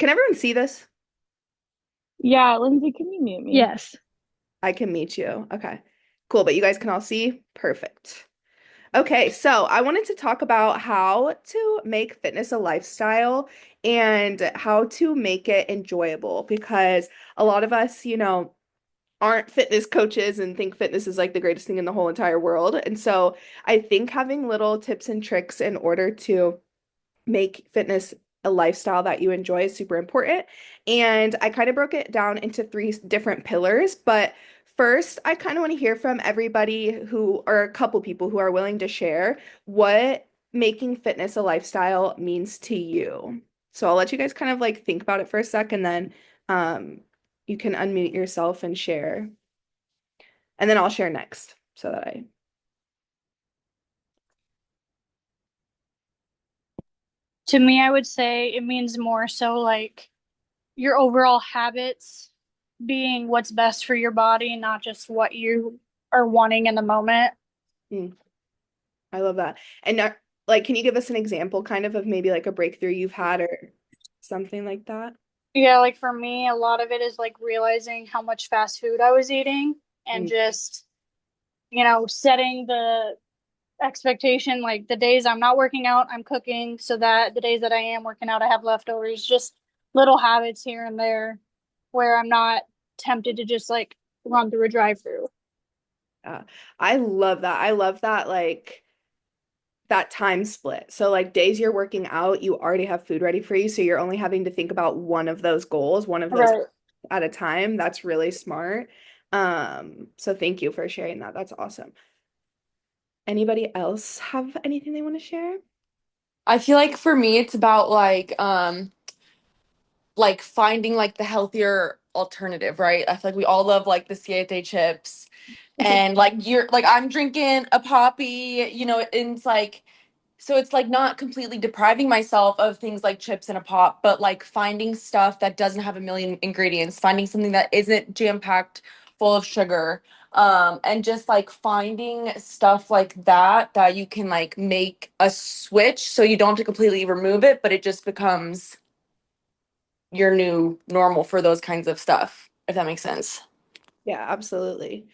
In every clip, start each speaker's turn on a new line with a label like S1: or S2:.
S1: Can everyone see this?
S2: Yeah, Lindsay, can you mute me?
S3: Yes.
S1: I can meet you. Okay. Cool, but you guys can all see? Perfect. Okay, so I wanted to talk about how to make fitness a lifestyle and how to make it enjoyable because a lot of us, aren't fitness coaches and think fitness is like the greatest thing in the whole entire world. And so I think having little tips and tricks in order to make fitness a lifestyle that you enjoy is super important. And I kind of broke it down into three different pillars. But first, I kind of want to hear from everybody who, or a couple people who are willing to share what making fitness a lifestyle means to you. So I'll let you guys kind of like think about it for a sec and then um, you can unmute yourself and share. And then I'll share next so that I.
S3: To me, I would say it means more so like your overall habits being what's best for your body, not just what you are wanting in the moment.
S1: Mm, I love that. And like, can you give us an example kind of maybe like a breakthrough you've had or something like that?
S3: Yeah, like for me, a lot of it is like realizing how much fast food I was eating and
S1: Mm,
S3: just, setting the expectation like the days I'm not working out, I'm cooking so that the days that I am working out, I have leftovers. Just little habits here and there where I'm not tempted to just like run through a drive-through.
S1: yeah. I love that. I love that like that time split. So like days you're working out, you already have food ready for you, so you're only having to think about one of those goals, one of those
S3: Right.
S1: at a time. That's really smart. So thank you for sharing that. That's awesome. Anybody else have anything they want to share?
S2: I feel like for me it's about like finding like the healthier alternative, right? I feel like we all love like the siete chips and like you're like I'm drinking a poppy, and it's like so it's like not completely depriving myself of things like chips and a pop, but like finding stuff that doesn't have a million ingredients, finding something that isn't jam-packed full of sugar. And just like finding stuff like that you can like make a switch so you don't have to completely remove it, but it just becomes your new normal for those kinds of stuff, if that makes sense.
S1: Yeah, absolutely.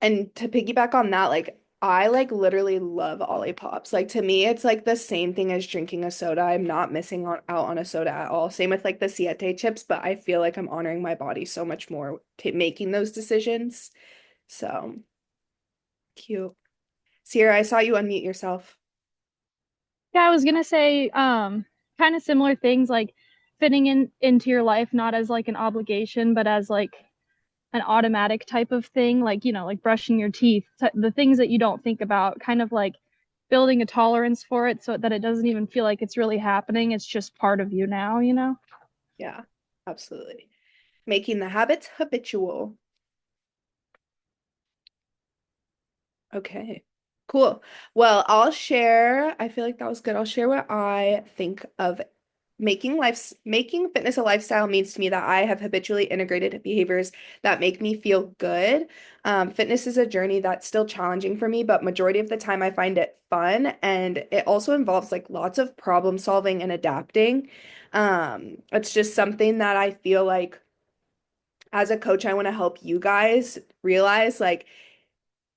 S1: And to piggyback on that, like I like literally love Olipop. Like to me, it's like the same thing as drinking a soda. I'm not missing out on a soda at all. Same with like the Siete chips, but I feel like I'm honoring my body so much more making those decisions. So cute. Sierra, I saw you unmute yourself.
S3: Yeah, I was gonna say, kind of similar things like fitting into your life not as like an obligation, but as like an automatic type of thing, like like brushing your teeth, the things that you don't think about, kind of like building a tolerance for it so that it doesn't even feel like it's really happening. It's just part of you now.
S1: Yeah, absolutely. Making the habits habitual. Okay. Cool. Well, I'll share. I feel like that was good. I'll share what I think of making fitness a lifestyle means to me that I have habitually integrated behaviors that make me feel good. Fitness is a journey that's still challenging for me, but majority of the time I find it fun, and it also involves like lots of problem solving and adapting. It's just something that I feel like as a coach, I want to help you guys realize like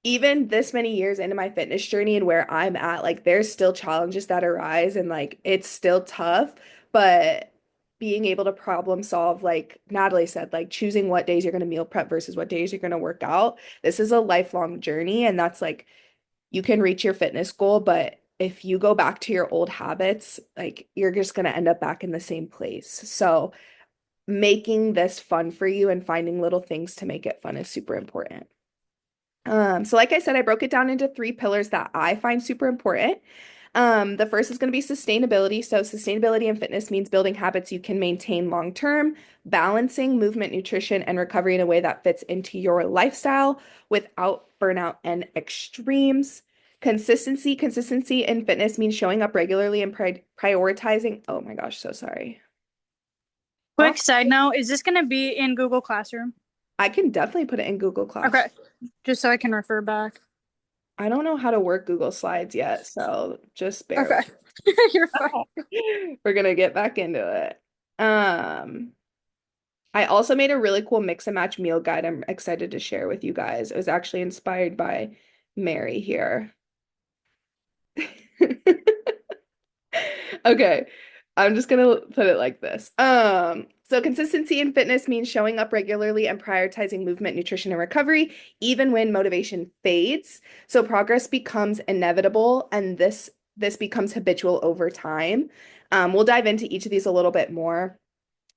S1: even this many years into my fitness journey and where I'm at, like there's still challenges that arise and like it's still tough, but being able to problem solve, like Natalie said, like choosing what days you're going to meal prep versus what days you're going to work out. This is a lifelong journey, and that's like you can reach your fitness goal, but if you go back to your old habits, like you're just going to end up back in the same place. So making this fun for you and finding little things to make it fun is super important. So like I said, I broke it down into three pillars that I find super important. The first is going to be sustainability. So sustainability in fitness means building habits you can maintain long term, balancing movement, nutrition, and recovery in a way that fits into your lifestyle without burnout and extremes. Consistency in fitness means showing up regularly and prioritizing. Oh my gosh, so sorry. Huh?
S3: Quick side note, is this gonna be in Google Classroom?
S1: I can definitely put it in Google Class.
S3: Okay, just so I can refer back.
S1: I don't know how to work Google Slides yet, so just bear
S3: Okay,
S1: with
S3: you're fine.
S1: me. We're gonna get back into it. Um, I also made a really cool mix and match meal guide I'm excited to share with you guys. It was actually inspired by Mary here. Okay. I'm just gonna put it like this. So consistency in fitness means showing up regularly and prioritizing movement, nutrition, and recovery, even when motivation fades. So progress becomes inevitable, and this becomes habitual over time. We'll dive into each of these a little bit more.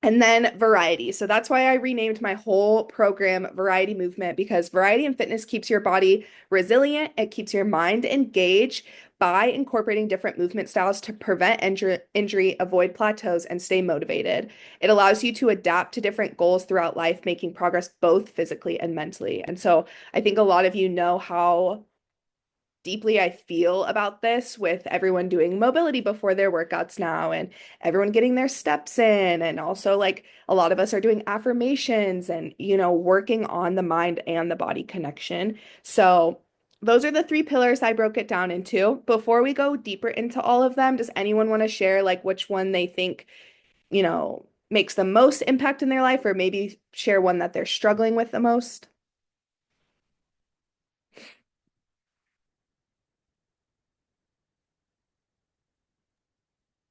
S1: And then variety. So that's why I renamed my whole program Variety Movement because variety in fitness keeps your body resilient. It keeps your mind engaged by incorporating different movement styles to prevent injury, avoid plateaus, and stay motivated. It allows you to adapt to different goals throughout life, making progress both physically and mentally. And so I think a lot of you know how deeply I feel about this with everyone doing mobility before their workouts now and everyone getting their steps in. And also, like, a lot of us are doing affirmations and, working on the mind and the body connection. So, those are the three pillars I broke it down into. Before we go deeper into all of them, does anyone want to share, like, which one they think, makes the most impact in their life, or maybe share one that they're struggling with the most?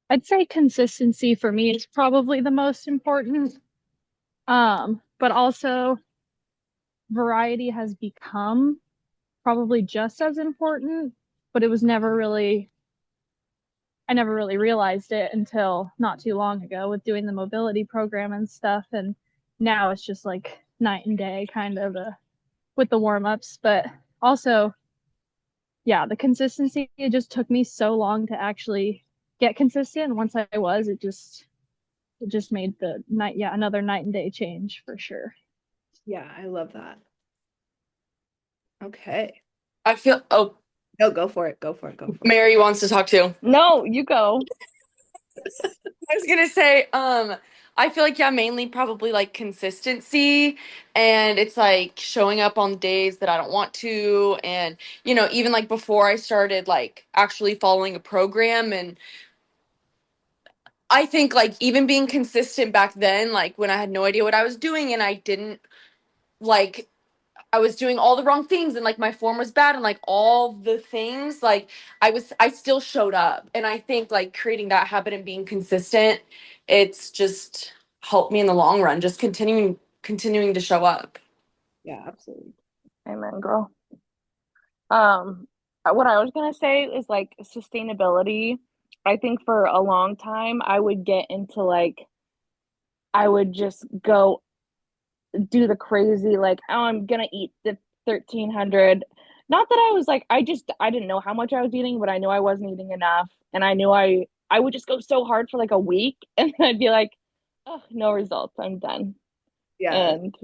S3: I'd say consistency for me is probably the most important. But also variety has become probably just as important, but it was never really, I never really realized it until not too long ago with doing the mobility program and stuff. And now it's just like night and day kind of with the warm-ups. But also, yeah, the consistency, it just took me so long to actually get consistent. And once I was, it just made the night, yeah, another night and day change for sure.
S1: Yeah, I love that. Okay.
S2: I feel, oh,
S1: No, go for it. Go for it. Go for it.
S2: Mary wants to talk too.
S3: No, you go.
S2: I was gonna say, I feel like, yeah, mainly probably like consistency, and it's like showing up on days that I don't want to, and even like before I started like actually following a program, and I think like even being consistent back then, like when I had no idea what I was doing and I didn't like I was doing all the wrong things and like my form was bad and like all the things like I still showed up, and I think like creating that habit and being consistent, it's just helped me in the long run, just continuing to show up.
S1: Yeah, absolutely.
S4: Amen, girl. What I was gonna say is like sustainability. I think for a long time I would get into like I would just go do the crazy like, oh, I'm gonna eat the 1300. Not that I was like I didn't know how much I was eating, but I knew I wasn't eating enough, and I knew I would just go so hard for like a week, and then I'd be like, oh, no results, I'm done.
S1: Yeah.
S4: And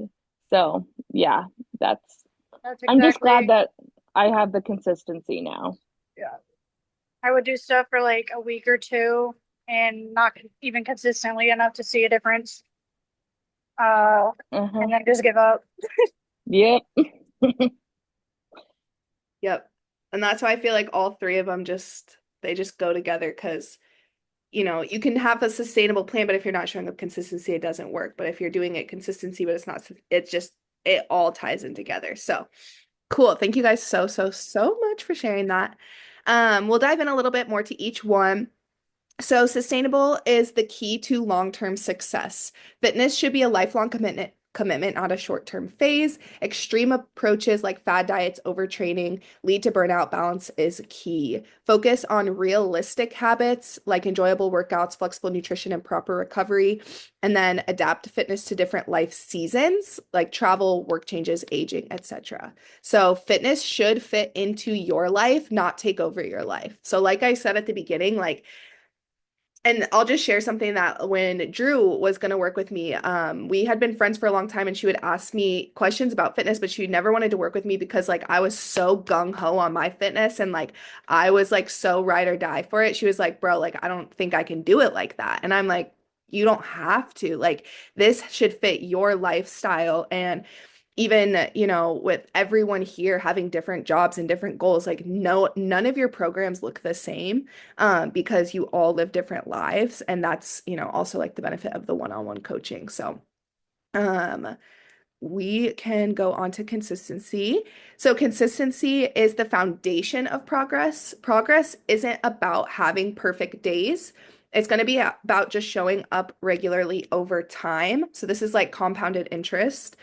S4: so yeah, that's
S5: That's
S4: I'm just
S5: exactly.
S4: glad that I have the consistency now.
S1: Yeah.
S5: I would do stuff for like a week or two and not even consistently enough to see a difference. And
S4: Uh-huh.
S5: then just give up.
S4: Yep.
S1: Yep. And that's why I feel like all three of them they just go together because, you can have a sustainable plan, but if you're not showing up consistency, it doesn't work. But if you're doing it consistency, but it's not, it all ties in together. So cool. Thank you guys so, so, so much for sharing that. We'll dive in a little bit more to each one. So, sustainable is the key to long-term success. Fitness should be a lifelong commitment, not a short-term phase. Extreme approaches like fad diets, overtraining lead to burnout. Balance is key. Focus on realistic habits like enjoyable workouts, flexible nutrition, and proper recovery. And then adapt fitness to different life seasons like travel, work changes, aging, etc. So, fitness should fit into your life, not take over your life. So, like I said at the beginning, like, and I'll just share something that when Drew was going to work with me, we had been friends for a long time and she would ask me questions about fitness, but she never wanted to work with me because like I was so gung ho on my fitness and like I was like so ride or die for it. She was like, bro, like I don't think I can do it like that. And I'm like, you don't have to. Like this should fit your lifestyle. And even, with everyone here having different jobs and different goals, like none of your programs look the same, because you all live different lives. And that's, also like the benefit of the one-on-one coaching. So, um, we can go on to consistency. So, consistency is the foundation of progress. Progress isn't about having perfect days. It's going to be about just showing up regularly over time. So, this is like compounded interest.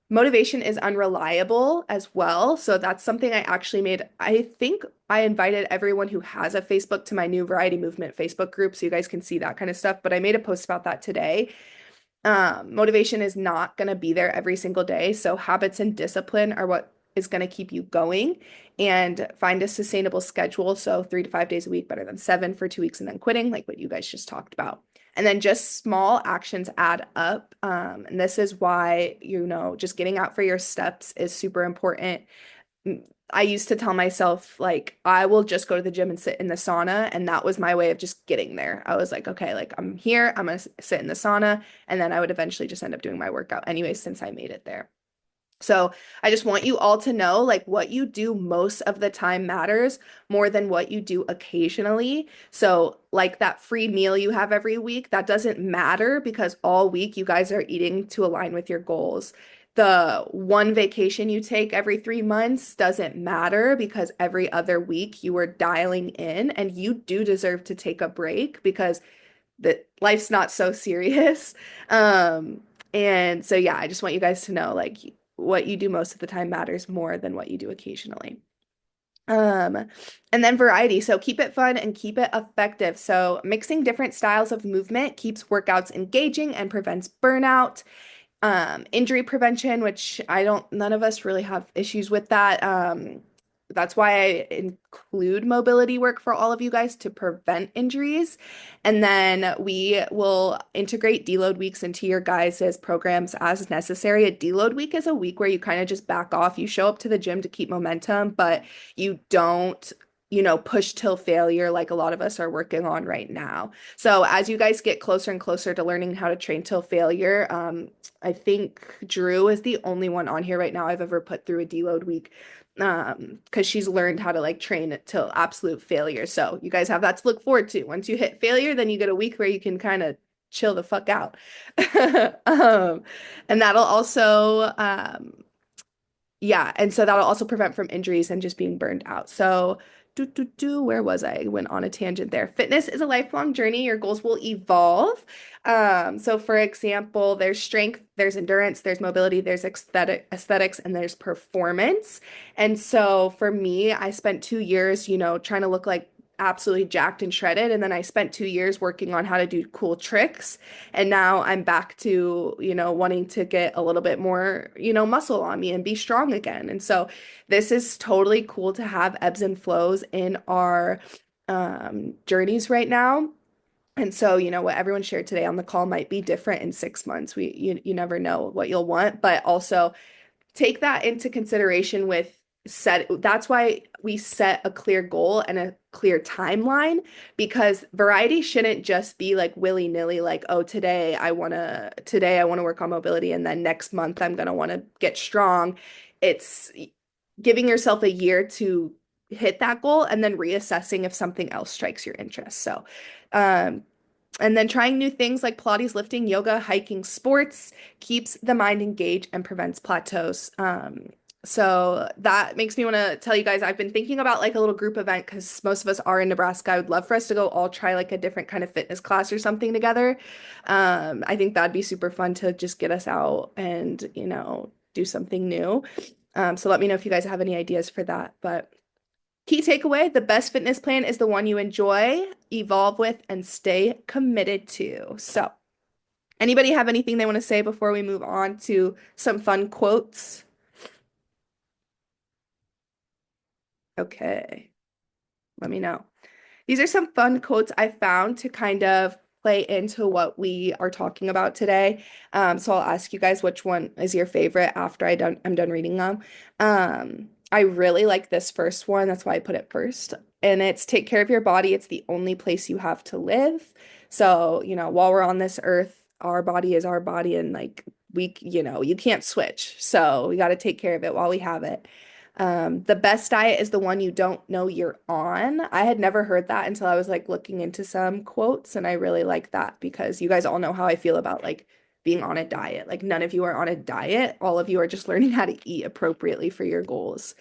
S1: Motivation is unreliable as well. So that's something I actually made. I think I invited everyone who has a Facebook to my new Variety Movement Facebook group so you guys can see that kind of stuff. But I made a post about that today. Motivation is not going to be there every single day. So habits and discipline are what is going to keep you going, and find a sustainable schedule. So 3 to 5 days a week, better than 7 for 2 weeks and then quitting, like what you guys just talked about. And then just small actions add up. And this is why, just getting out for your steps is super important. I used to tell myself, like, I will just go to the gym and sit in the sauna. And that was my way of just getting there. I was like, okay, like I'm here, I'm going to sit in the sauna. And then I would eventually just end up doing my workout anyway, since I made it there. So I just want you all to know, like, what you do most of the time matters more than what you do occasionally. So like that free meal you have every week, that doesn't matter because all week you guys are eating to align with your goals. The one vacation you take every 3 months doesn't matter because every other week you are dialing in, and you do deserve to take a break because that life's not so serious. And so yeah, I just want you guys to know, like, what you do most of the time matters more than what you do occasionally. Um, and then variety. So keep it fun and keep it effective. So mixing different styles of movement keeps workouts engaging and prevents burnout. Injury prevention, which none of us really have issues with that. That's why I include mobility work for all of you guys to prevent injuries. And then we will integrate deload weeks into your guys' programs as necessary. A deload week is a week where you kind of just back off. You show up to the gym to keep momentum, but you don't, push till failure like a lot of us are working on right now. So as you guys get closer and closer to learning how to train till failure, I think Drew is the only one on here right now I've ever put through a deload week, because she's learned how to like train it till absolute failure. So you guys have that to look forward to. Once you hit failure, then you get a week where you can kind of chill the fuck out. And that'll also yeah, and so that'll also prevent from injuries and just being burned out. So where was I? Went on a tangent there. Fitness is a lifelong journey. Your goals will evolve. So for example, there's strength, there's endurance, there's mobility, there's aesthetics, and there's performance. And so for me, I spent 2 years, trying to look like absolutely jacked and shredded. And then I spent 2 years working on how to do cool tricks. And now I'm back to, wanting to get a little bit more, muscle on me and be strong again. And so this is totally cool to have ebbs and flows in our journeys right now. And so, what everyone shared today on the call might be different in 6 months. You never know what you'll want, but also take that into consideration with that's why we set a clear goal and a clear timeline, because variety shouldn't just be like willy-nilly, like, oh, today I want to work on mobility and then next month I'm going to want to get strong. It's giving yourself a year to hit that goal and then reassessing if something else strikes your interest. So, and then trying new things like Pilates, lifting, yoga, hiking, sports keeps the mind engaged and prevents plateaus. So that makes me want to tell you guys, I've been thinking about like a little group event because most of us are in Nebraska. I would love for us to go all try like a different kind of fitness class or something together. I think that'd be super fun to just get us out and, do something new. So let me know if you guys have any ideas for that. But key takeaway, the best fitness plan is the one you enjoy, evolve with, and stay committed to. So anybody have anything they want to say before we move on to some fun quotes? Okay, let me know. These are some fun quotes I found to kind of play into what we are talking about today. So I'll ask you guys which one is your favorite after I'm done reading them. I really like this first one. That's why I put it first. And it's take care of your body. It's the only place you have to live. So, while we're on this earth, our body is our body, and like you can't switch. So we got to take care of it while we have it. The best diet is the one you don't know you're on. I had never heard that until I was like looking into some quotes, and I really like that because you guys all know how I feel about like being on a diet. Like none of you are on a diet. All of you are just learning how to eat appropriately for your goals.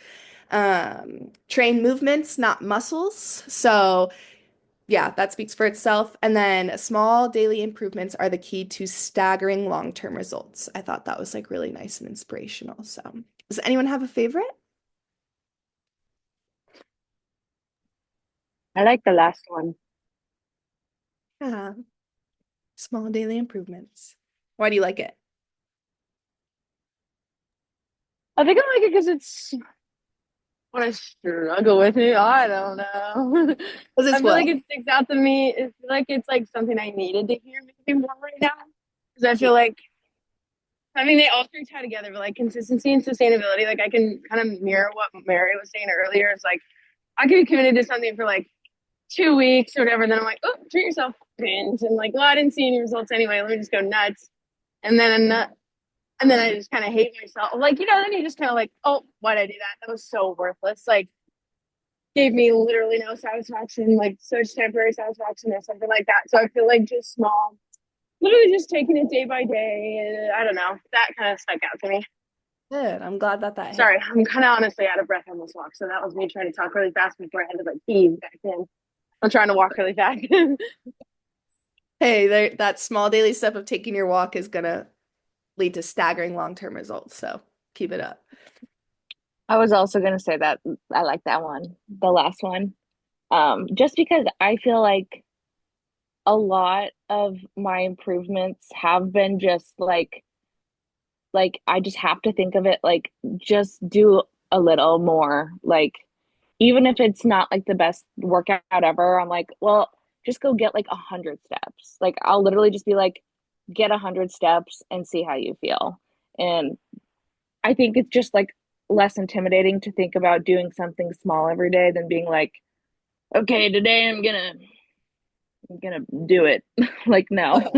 S1: Train movements, not muscles. So yeah, that speaks for itself. And then small daily improvements are the key to staggering long-term results. I thought that was like really nice and inspirational. So, does anyone have a favorite?
S4: I like the last one.
S1: Yeah, small daily improvements. Why do you like it?
S6: I think I like it because it's when I struggle with it. I don't know.
S1: Because
S6: I
S1: it's
S6: feel like
S1: what?
S6: it sticks out to me. It's like something I needed to hear maybe more right now. Because I feel like I mean they all three tie together, but like consistency and sustainability, like I can kind of mirror what Mary was saying earlier. It's like I can be committed to something for like 2 weeks or whatever, and then I'm like, oh, treat yourself, binge, and like, well, I didn't see any results anyway. Let me just go nuts, and then I'm not. And then I just kind of hate myself. Like, then you just kind of like, oh, why'd I do that? That was so worthless. Like, gave me literally no satisfaction, like such temporary satisfaction or something like that. So I feel like just small, literally just taking it day by day. And I don't know, that kind of stuck out to me.
S1: Good. I'm glad that hit.
S6: Sorry, I'm kind of honestly out of breath on this walk. So that was me trying to talk really fast before I had to like ease back in. I'm trying to walk really fast.
S1: Hey, that small daily step of taking your walk is gonna lead to staggering long-term results. So keep it up.
S4: I was also gonna say that I like that one, the last one. Just because I feel like a lot of my improvements have been just like I just have to think of it like just do a little more. Like even if it's not like the best workout ever, I'm like, well, just go get like 100 steps. Like I'll literally just be like, get 100 steps and see how you feel. And I think it's just like less intimidating to think about doing something small every day than being like, okay, today I'm gonna do it. Like no.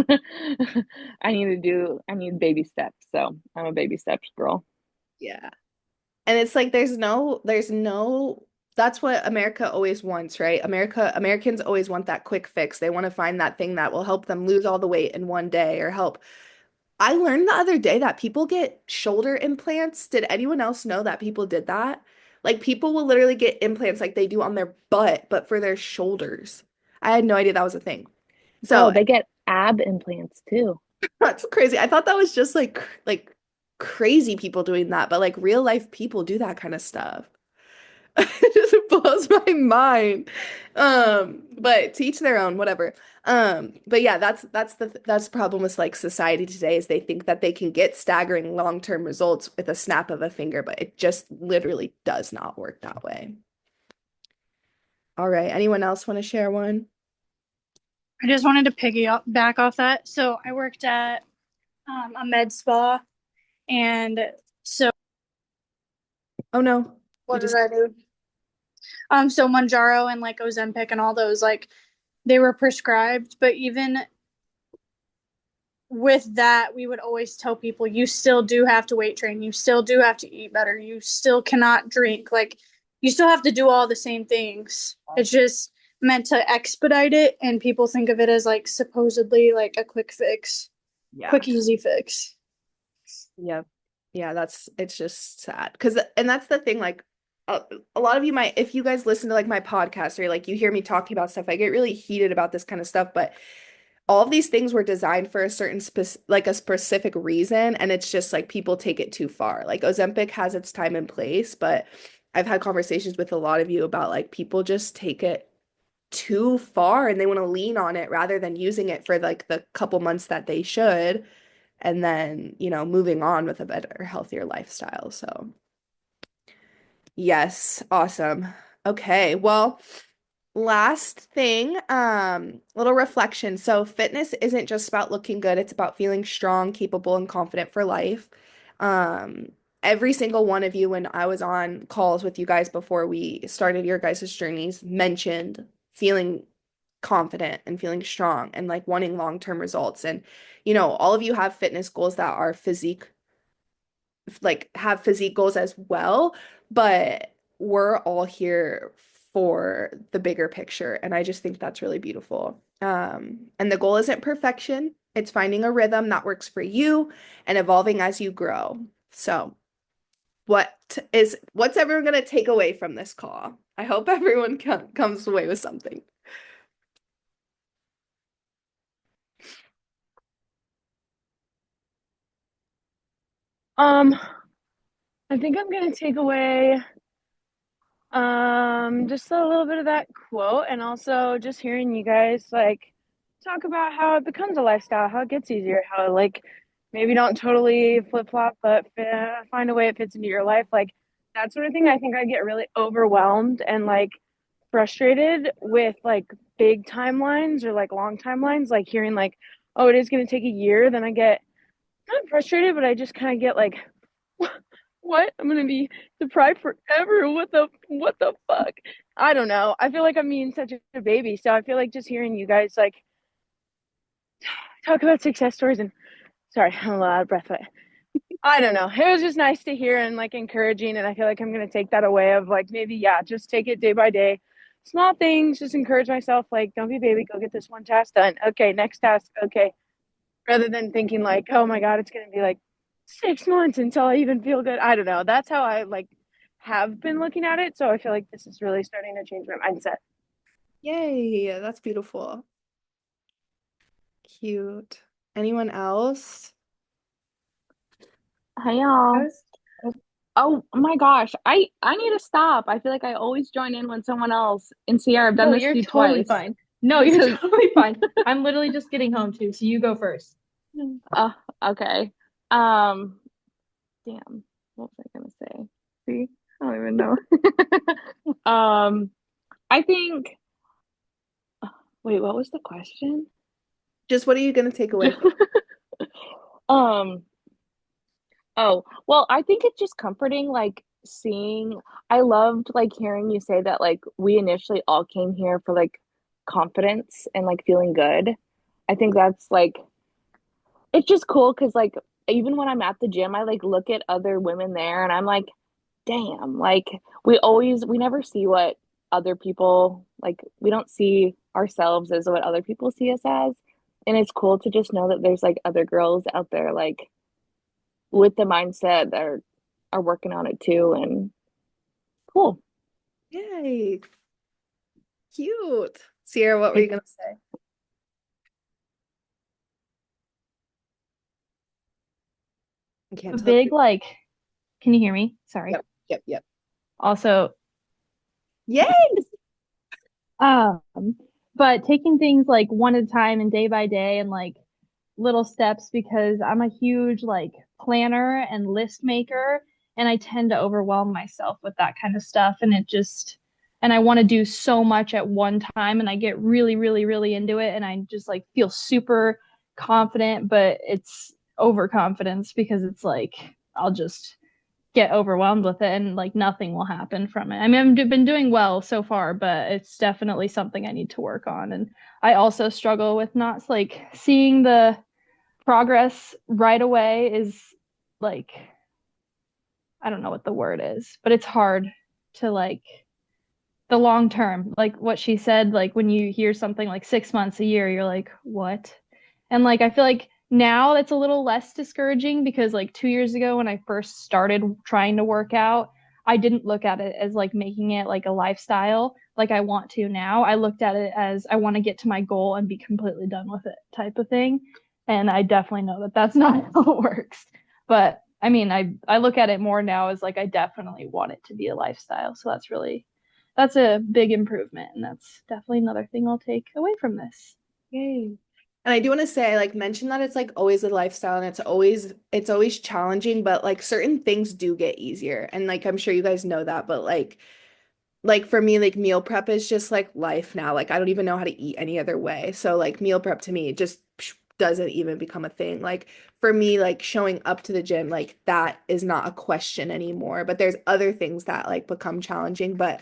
S4: I need baby steps. So I'm a baby steps girl.
S1: Yeah. And it's like there's no that's what America always wants, right? Americans always want that quick fix. They want to find that thing that will help them lose all the weight in one day or help. I learned the other day that people get shoulder implants. Did anyone else know that people did that? Like people will literally get implants like they do on their butt, but for their shoulders. I had no idea that was a thing.
S4: Girl,
S1: So
S4: they get ab implants too.
S1: that's crazy. I thought that was just like crazy people doing that, but like real life people do that kind of stuff. It just blows my mind. But to each their own, whatever. But yeah, that's the problem with like society today is they think that they can get staggering long-term results with a snap of a finger, but it just literally does not work that way. All right, anyone else want to share one?
S5: I just wanted to piggyback off that. So I worked at a med spa, and so
S1: Oh no, you
S5: what did
S1: just
S5: I do? So Mounjaro and like Ozempic and all those, like they were prescribed, but even with that, we would always tell people you still do have to weight train, you still do have to eat better, you still cannot drink, like you still have to do all the same things. It's just meant to expedite it, and people think of it as like supposedly like a quick fix,
S1: yeah.
S5: quick easy fix.
S1: Yeah. Yeah, it's just sad. And that's the thing, like a lot of you might, if you guys listen to like my podcast or like you hear me talking about stuff, I get really heated about this kind of stuff, but all of these things were designed for a certain like a specific reason, and it's just like people take it too far. Like Ozempic has its time and place, but I've had conversations with a lot of you about like people just take it too far and they want to lean on it rather than using it for like the couple months that they should and then, moving on with a better, healthier lifestyle. So, yes, awesome. Okay, well, last thing, little reflection. So, fitness isn't just about looking good, it's about feeling strong, capable, and confident for life. Um, every single one of you, when I was on calls with you guys before we started your guys' journeys, mentioned feeling confident and feeling strong and like wanting long-term results. And, you know, all of you have fitness goals that are physique, like have physique goals as well, but we're all here for the bigger picture. And I just think that's really beautiful. And the goal isn't perfection. It's finding a rhythm that works for you and evolving as you grow. So, what's everyone going to take away from this call? I hope everyone comes away with something.
S6: I think I'm gonna take away just a little bit of that quote, and also just hearing you guys like talk about how it becomes a lifestyle, how it gets easier, how like maybe don't totally flip-flop, but find a way it fits into your life. Like that sort of thing. I think I get really overwhelmed and like frustrated with like big timelines or like long timelines, like hearing like, oh, it is gonna take a year, then I get not frustrated, but I just kind of get like, what? I'm gonna be deprived forever. What the fuck? I don't know. I feel like I'm being such a baby. So I feel like just hearing you guys like talk about success stories and sorry, I'm a little out of breath, but I don't know. It was just nice to hear and like encouraging. And I feel like I'm gonna take that away of like maybe, yeah, just take it day by day. Small things, just encourage myself, like, don't be a baby, go get this one task done. Okay, next task, okay. Rather than thinking like, oh my God, it's gonna be like 6 months until I even feel good. I don't know. That's how I like have been looking at it. So I feel like this is really starting to change my mindset.
S1: Yay, that's beautiful. Cute. Anyone else?
S4: Hi y'all. Oh my gosh, I need to stop. I feel like I always join in when someone else in Sierra. I've done
S3: No,
S4: this
S3: you're
S4: to you
S3: totally
S4: twice.
S3: fine. No, you're
S4: So-
S3: totally fine. I'm literally just getting home too, so you go first.
S4: Okay. Um, damn. What was I gonna say? See, I don't even know. I think. Wait, what was the question?
S1: Just what are you going to take away from
S4: Um. Oh, well, I think it's just comforting, like seeing. I loved like hearing you say that like we initially all came here for like confidence and like feeling good. I think that's like it's just cool because like even when I'm at the gym, I like look at other women there and I'm like, damn, like we never see what other people like we don't see ourselves as what other people see us as. And it's cool to just know that there's like other girls out there like with the mindset that are working on it too and cool.
S1: Yay, cute. Sierra, what were you going to say? I can't
S3: A
S1: tell if
S3: big
S1: you're...
S3: like, can you hear me? Sorry.
S1: Yep.
S3: Also,
S1: Yay!
S3: um, but taking things like one at a time and day by day and like little steps because I'm a huge like planner and list maker and I tend to overwhelm myself with that kind of stuff and it just and I want to do so much at one time and I get really really really into it and I just like feel super confident but it's overconfidence because it's like I'll just get overwhelmed with it and like nothing will happen from it. I mean, I've been doing well so far, but it's definitely something I need to work on. And I also struggle with not like seeing the progress right away is like I don't know what the word is, but it's hard to like the long term. Like what she said, like when you hear something like 6 months, a year, you're like, what? And like I feel like now it's a little less discouraging because like 2 years ago when I first started trying to work out, I didn't look at it as like making it like a lifestyle like I want to now. I looked at it as I want to get to my goal and be completely done with it type of thing. And I definitely know that that's not how it works. But I mean, I look at it more now as like I definitely want it to be a lifestyle. So that's a big improvement, and that's definitely another thing I'll take away from this.
S1: Yay. And I do want to say, I like mentioned that it's like always a lifestyle and it's always challenging, but like certain things do get easier. And like I'm sure you guys know that, but like for me, like meal prep is just like life now. Like I don't even know how to eat any other way. So like meal prep to me just doesn't even become a thing. Like for me, like showing up to the gym, like that is not a question anymore. But there's other things that like become challenging. But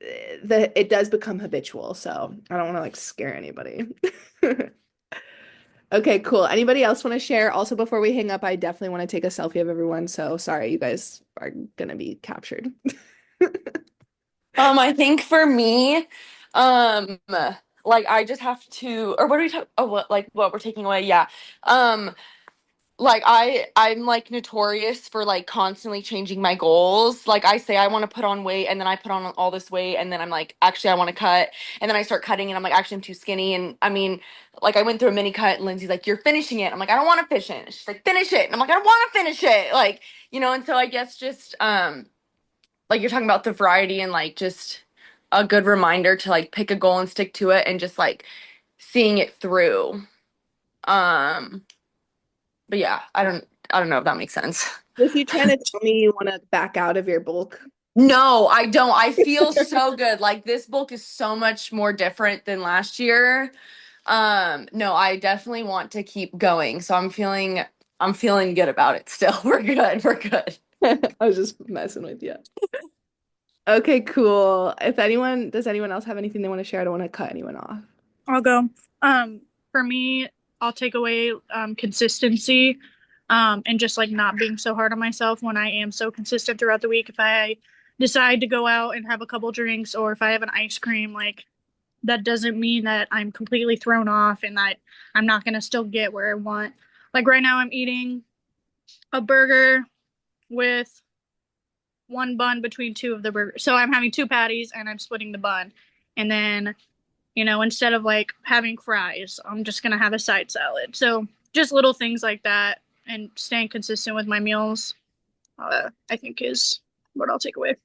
S1: it does become habitual, so I don't want to like scare anybody. Okay, cool. Anybody else want to share? Also, before we hang up, I definitely want to take a selfie of everyone. So sorry, you guys are gonna be captured.
S2: I think for me, like I just have to, or what are we talking? Oh, what we're taking away? Yeah. Um, like I'm like notorious for like constantly changing my goals. Like I say I want to put on weight and then I put on all this weight and then I'm like actually I want to cut and then I start cutting and I'm like actually I'm too skinny and I mean like I went through a mini cut and Lindsay's like you're finishing it. I'm like I don't want to finish it. She's like finish it. And I'm like I don't want to finish it. Like, and so I guess just like you're talking about the variety and like just a good reminder to like pick a goal and stick to it and just like seeing it through. Um but yeah, I don't know if that makes sense.
S1: Was you trying to tell me you want to back out of your bulk?
S2: No, I don't. I feel so good. Like this book is so much more different than last year. No, I definitely want to keep going. So I'm feeling good about it still. We're good. We're good.
S1: I was just messing with you. Okay, cool. Does anyone else have anything they want to share? I don't want to cut anyone off.
S5: I'll go. For me, I'll take away consistency, and just like not being so hard on myself when I am so consistent throughout the week. If I decide to go out and have a couple drinks, or if I have an ice cream, like that doesn't mean that I'm completely thrown off and that I'm not gonna still get where I want. Like right now, I'm eating a burger with one bun between two of the burgers. So I'm having two patties and I'm splitting the bun. And then, instead of like having fries, I'm just going to have a side salad. So just little things like that and staying consistent with my meals, I think is what I'll take away.